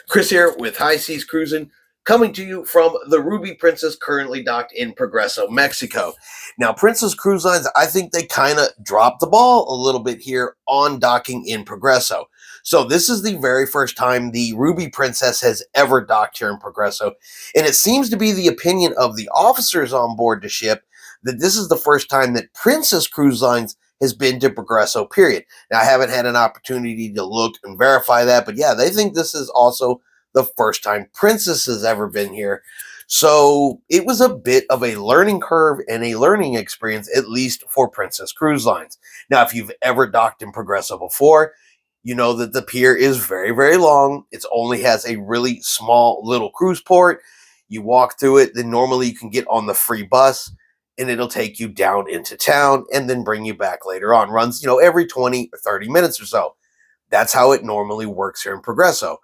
Chris here with High Seas Cruising, coming to you from the Ruby Princess, currently docked in Progresso, Mexico. Now, Princess Cruise Lines, I think they kind of dropped the ball a little bit here on docking in Progresso. So this is the very first time the Ruby Princess has ever docked here in Progresso, and it seems to be the opinion of the officers on board the ship that this is the first time that Princess Cruise Lines has been to Progresso, period. Now, I haven't had an opportunity to look and verify that, but yeah, they think this is also the first time Princess has ever been here. So it was a bit of a learning curve and a learning experience, at least for Princess Cruise Lines. Now, if you've ever docked in Progresso before, you know that the pier is very, very long. It only has a really small little cruise port. You walk through it, then normally you can get on the free bus and it'll take you down into town and then bring you back later on. Runs, every 20 or 30 minutes or so. That's how it normally works here in Progresso.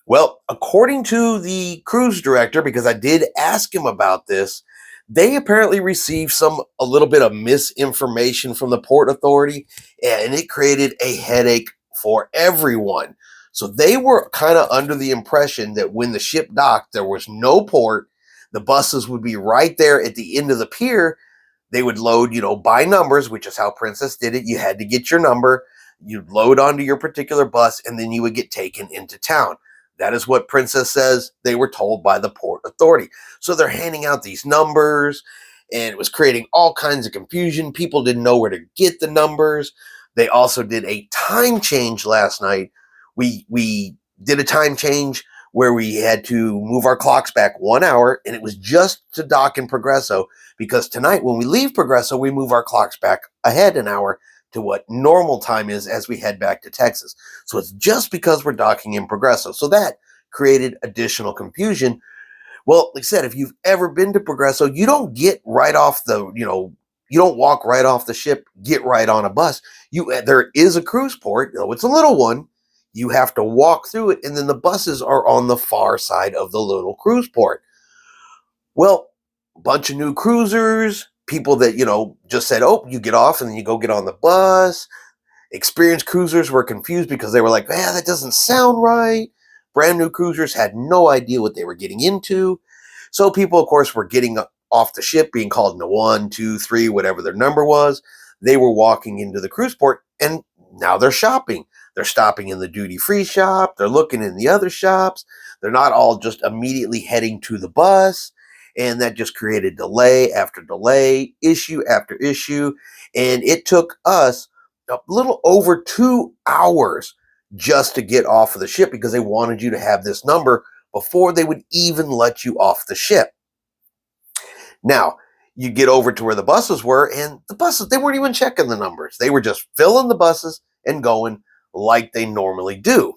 Well, according to the cruise director, because I did ask him about this, they apparently received a little bit of misinformation from the Port Authority, and it created a headache for everyone. So they were kind of under the impression that when the ship docked, there was no port. The buses would be right there at the end of the pier. They would load, by numbers, which is how Princess did it. You had to get your number, you'd load onto your particular bus, and then you would get taken into town. That is what Princess says they were told by the Port Authority. So they're handing out these numbers, and it was creating all kinds of confusion. People didn't know where to get the numbers. They also did a time change last night. We did a time change where we had to move our clocks back 1 hour, and it was just to dock in Progresso, because tonight when we leave Progresso, we move our clocks back ahead an hour to what normal time is as we head back to Texas. So it's just because we're docking in Progresso. So that created additional confusion. Well, like I said, if you've ever been to Progresso, you don't get right off you don't walk right off the ship, get right on a bus. There is a cruise port, it's a little one. You have to walk through it, and then the buses are on the far side of the little cruise port. Well, a bunch of new cruisers, people that, just said, oh, you get off and then you go get on the bus. Experienced cruisers were confused because they were like, that doesn't sound right. Brand new cruisers had no idea what they were getting into. So people, of course, were getting off the ship, being called into 1, 2, 3, whatever their number was. They were walking into the cruise port, and now they're shopping. They're stopping in the duty-free shop. They're looking in the other shops. They're not all just immediately heading to the bus. And that just created delay after delay, issue after issue. And it took us a little over 2 hours just to get off of the ship because they wanted you to have this number before they would even let you off the ship. Now, you get over to where the buses were, and the buses, they weren't even checking the numbers. They were just filling the buses and going like they normally do.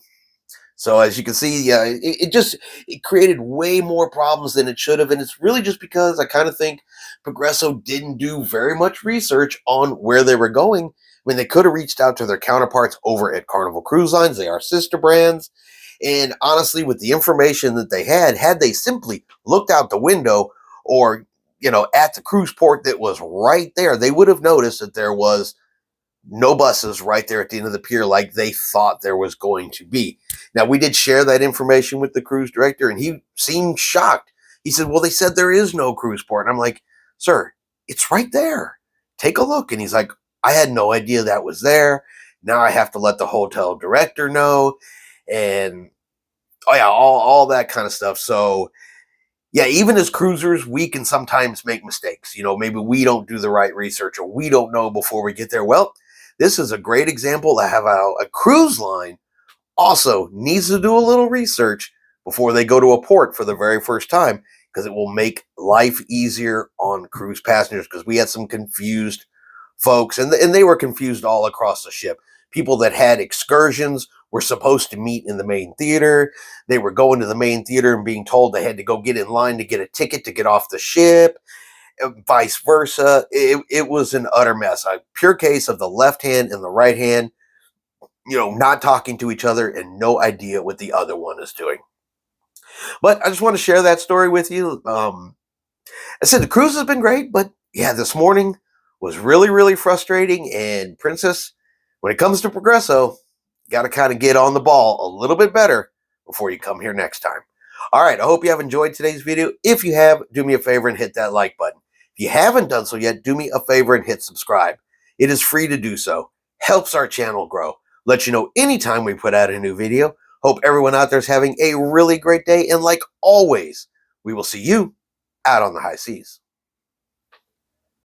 So as you can see, it created way more problems than it should have. And it's really just because I kind of think Progresso didn't do very much research on where they were going. I mean, they could have reached out to their counterparts over at Carnival Cruise Lines. They are sister brands. And honestly, with the information that they had they simply looked out the window or, at the cruise port that was right there, they would have noticed that there was no buses right there at the end of the pier like they thought there was going to be. Now, we did share that information with the cruise director, and he seemed shocked. He said, well, they said there is no cruise port. And I'm like, sir, it's right there. Take a look. And he's like, I had no idea that was there. Now I have to let the hotel director know. And, all that kind of stuff. So, yeah, even as cruisers, we can sometimes make mistakes. Maybe we don't do the right research or we don't know before we get there. Well, this is a great example to have a cruise line also needs to do a little research before they go to a port for the very first time, because it will make life easier on cruise passengers, because we had some confused folks, and they were confused all across the ship. People that had excursions were supposed to meet in the main theater. They were going to the main theater and being told they had to go get in line to get a ticket to get off the ship, vice versa. It was an utter mess. A pure case of the left hand and the right hand, not talking to each other and no idea what the other one is doing. But I just want to share that story with you. I said the cruise has been great, but yeah, this morning was really, really frustrating. And Princess, when it comes to Progresso, got to kind of get on the ball a little bit better before you come here next time. All right, I hope you have enjoyed today's video. If you have, do me a favor and hit that like button. If you haven't done so yet, do me a favor and hit subscribe. It is free to do so. Helps our channel grow. Let you know anytime we put out a new video. Hope everyone out there is having a really great day. And like always, we will see you out on the high seas.